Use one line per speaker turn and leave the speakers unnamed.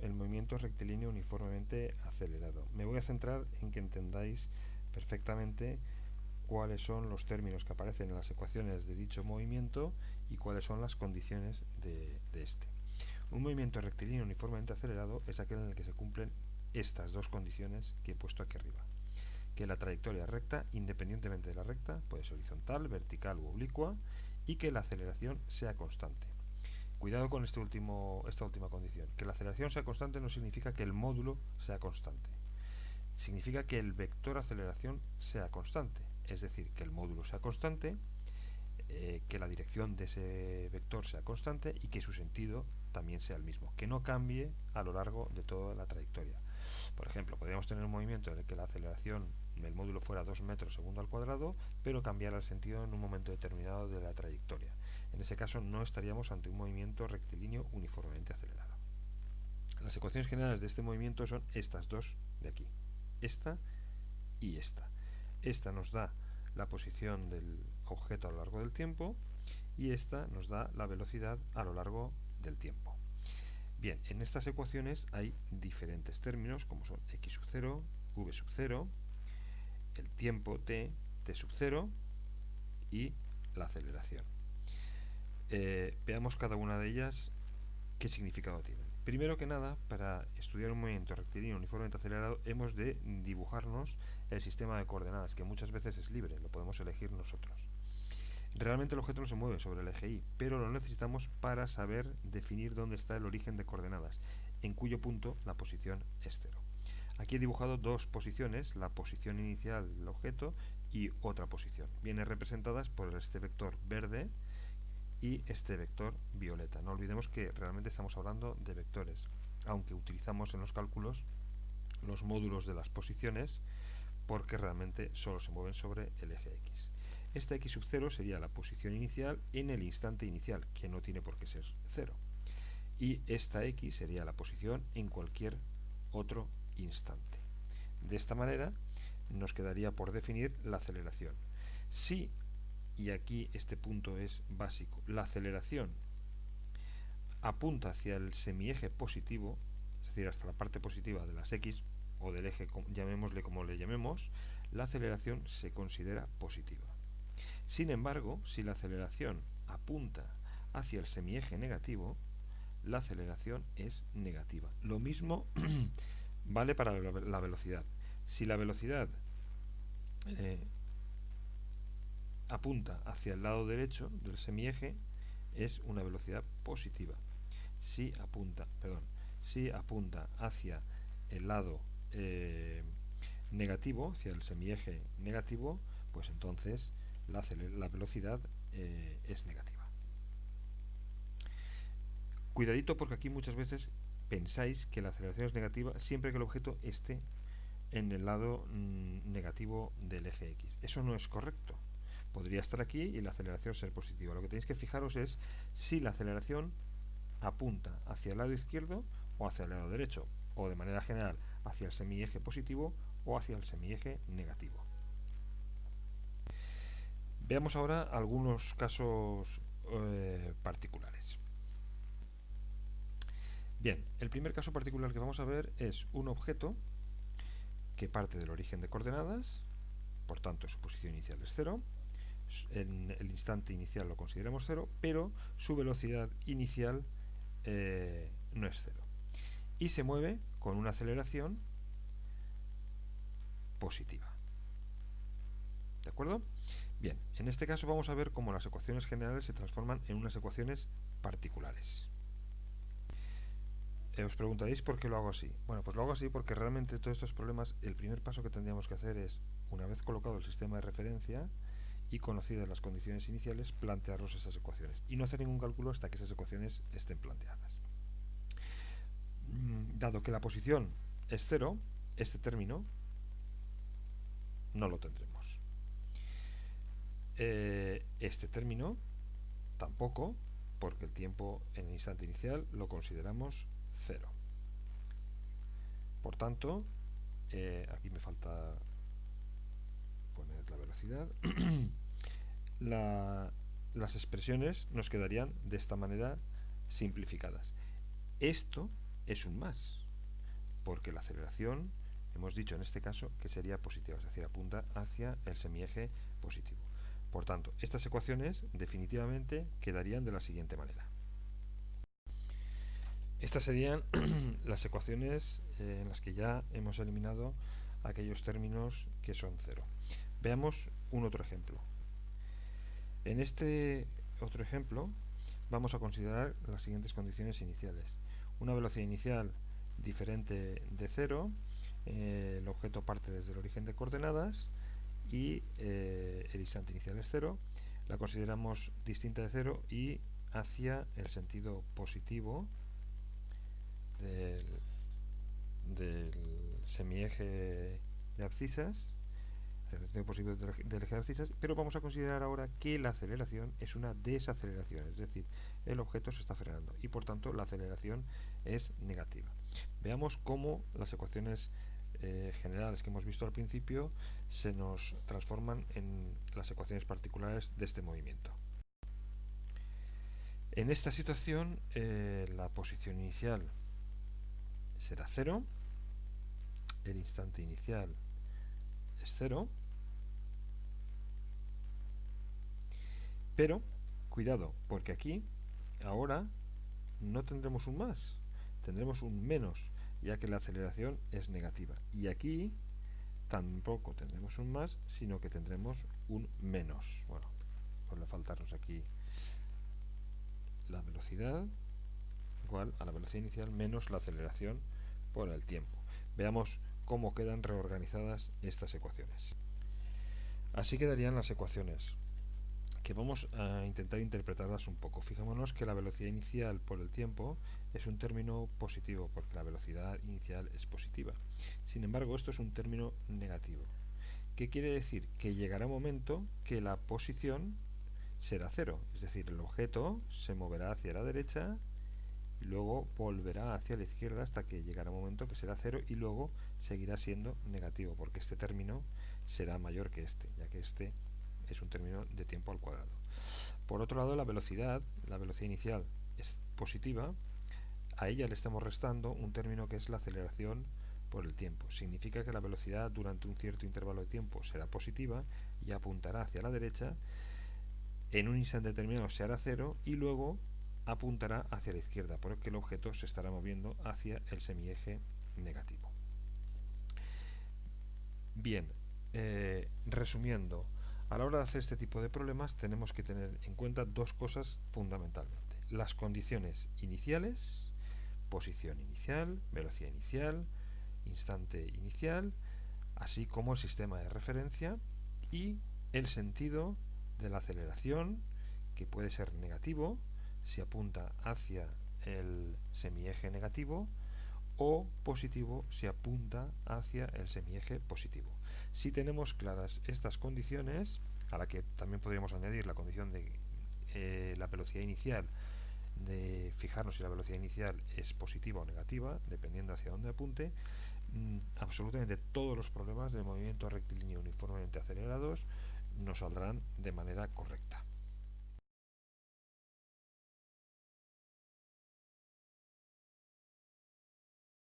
el movimiento rectilíneo uniformemente acelerado. Me voy a centrar en que entendáis perfectamente cuáles son los términos que aparecen en las ecuaciones de dicho movimiento y cuáles son las condiciones de este. Un movimiento rectilíneo uniformemente acelerado es aquel en el que se cumplen estas dos condiciones que he puesto aquí arriba. Que la trayectoria es recta, independientemente de la recta, puede ser horizontal, vertical u oblicua, y que la aceleración sea constante. Cuidado con esta última condición. Que la aceleración sea constante no significa que el módulo sea constante. Significa que el vector aceleración sea constante. Es decir, que el módulo sea constante, que la dirección de ese vector sea constante y que su sentido también sea el mismo. Que no cambie a lo largo de toda la trayectoria. Por ejemplo, podríamos tener un movimiento en el que la aceleración del módulo fuera 2 metros segundo al cuadrado, pero cambiara el sentido en un momento determinado de la trayectoria. En ese caso no estaríamos ante un movimiento rectilíneo uniformemente acelerado. Las ecuaciones generales de este movimiento son estas dos de aquí, esta y esta. Esta nos da la posición del objeto a lo largo del tiempo y esta nos da la velocidad a lo largo del tiempo. Bien, en estas ecuaciones hay diferentes términos como son x sub 0, v sub 0, el tiempo t, t sub 0 y la aceleración. Veamos cada una de ellas qué significado tienen. Primero que nada, para estudiar un movimiento rectilíneo uniformemente acelerado hemos de dibujarnos el sistema de coordenadas, que muchas veces es libre, lo podemos elegir nosotros. Realmente el objeto no se mueve sobre el eje Y, pero lo necesitamos para saber definir dónde está el origen de coordenadas, en cuyo punto la posición es 0. Aquí he dibujado dos posiciones, la posición inicial del objeto y otra posición. Vienen representadas por este vector verde y este vector violeta. No olvidemos que realmente estamos hablando de vectores, aunque utilizamos en los cálculos los módulos de las posiciones porque realmente solo se mueven sobre el eje X. Esta X sub 0 sería la posición inicial en el instante inicial, que no tiene por qué ser 0. Y esta X sería la posición en cualquier otro instante. De esta manera nos quedaría por definir la aceleración. Si, y aquí este punto es básico, la aceleración apunta hacia el semieje positivo, es decir, hasta la parte positiva de las X o del eje, llamémosle como le llamemos, la aceleración se considera positiva. Sin embargo, si la aceleración apunta hacia el semieje negativo, la aceleración es negativa. Lo mismo vale para la velocidad. Si la velocidad apunta hacia el lado derecho del semieje, es una velocidad positiva. Si apunta hacia el lado negativo, hacia el semieje negativo, pues entonces la velocidad es negativa. Cuidadito porque aquí muchas veces pensáis que la aceleración es negativa siempre que el objeto esté en el lado negativo del eje X. Eso no es correcto. Podría estar aquí y la aceleración ser positiva. Lo que tenéis que fijaros es si la aceleración apunta hacia el lado izquierdo o hacia el lado derecho, o de manera general hacia el semieje positivo o hacia el semieje negativo. Veamos ahora algunos casos particulares. Bien, el primer caso particular que vamos a ver es un objeto que parte del origen de coordenadas, por tanto su posición inicial es 0, en el instante inicial lo consideramos 0, pero su velocidad inicial no es 0. Y se mueve con una aceleración positiva. ¿De acuerdo? Bien, en este caso vamos a ver cómo las ecuaciones generales se transforman en unas ecuaciones particulares. Os preguntaréis por qué lo hago así. Bueno, pues lo hago así porque realmente todos estos problemas, el primer paso que tendríamos que hacer es, una vez colocado el sistema de referencia y conocidas las condiciones iniciales, plantearlos estas ecuaciones y no hacer ningún cálculo hasta que esas ecuaciones estén planteadas. Dado que la posición es 0, este término no lo tendremos. Este término tampoco, porque el tiempo en el instante inicial lo consideramos 0. Por tanto, aquí me falta poner la velocidad. Las expresiones nos quedarían de esta manera simplificadas. Esto es un más, porque la aceleración, hemos dicho en este caso que sería positiva, es decir, apunta hacia el semieje positivo. Por tanto, estas ecuaciones definitivamente quedarían de la siguiente manera. Estas serían las ecuaciones en las que ya hemos eliminado aquellos términos que son cero. Veamos un otro ejemplo. En este otro ejemplo vamos a considerar las siguientes condiciones iniciales. Una velocidad inicial diferente de cero, el objeto parte desde el origen de coordenadas y el instante inicial es cero. La consideramos distinta de cero y hacia el sentido positivo del semieje de abscisas, el sentido positivo del eje de abscisas, pero vamos a considerar ahora que la aceleración es una desaceleración, es decir, el objeto se está frenando y por tanto la aceleración es negativa. Veamos cómo las ecuaciones generales que hemos visto al principio se nos transforman en las ecuaciones particulares de este movimiento. En esta situación la posición inicial será 0, el instante inicial es 0, pero cuidado, porque aquí ahora no tendremos un más, tendremos un menos, ya que la aceleración es negativa. Y aquí tampoco tendremos un más, sino que tendremos un menos. Bueno, vuelve a faltarnos aquí la velocidad, igual a la velocidad inicial menos la aceleración por el tiempo. Veamos cómo quedan reorganizadas estas ecuaciones. Así quedarían las ecuaciones, que vamos a intentar interpretarlas un poco. Fijémonos que la velocidad inicial por el tiempo es un término positivo, porque la velocidad inicial es positiva. Sin embargo, esto es un término negativo. ¿Qué quiere decir? Que llegará un momento que la posición será cero, es decir, el objeto se moverá hacia la derecha y luego volverá hacia la izquierda hasta que llegará un momento que será cero y luego seguirá siendo negativo, porque este término será mayor que este, ya que este es un término de tiempo al cuadrado. Por otro lado, la velocidad inicial es positiva, a ella le estamos restando un término que es la aceleración por el tiempo. Significa que la velocidad durante un cierto intervalo de tiempo será positiva y apuntará hacia la derecha, en un instante determinado se hará cero y luego apuntará hacia la izquierda, porque el objeto se estará moviendo hacia el semieje negativo. Bien, resumiendo, a la hora de hacer este tipo de problemas tenemos que tener en cuenta dos cosas fundamentalmente: las condiciones iniciales, posición inicial, velocidad inicial, instante inicial, así como el sistema de referencia y el sentido de la aceleración, que puede ser negativo si apunta hacia el semieje negativo, o positivo si apunta hacia el semieje positivo. Si tenemos claras estas condiciones, a la que también podríamos añadir la condición de la velocidad inicial, de fijarnos si la velocidad inicial es positiva o negativa, dependiendo hacia dónde apunte, absolutamente todos los problemas de movimiento rectilíneo uniformemente acelerados nos saldrán de manera correcta.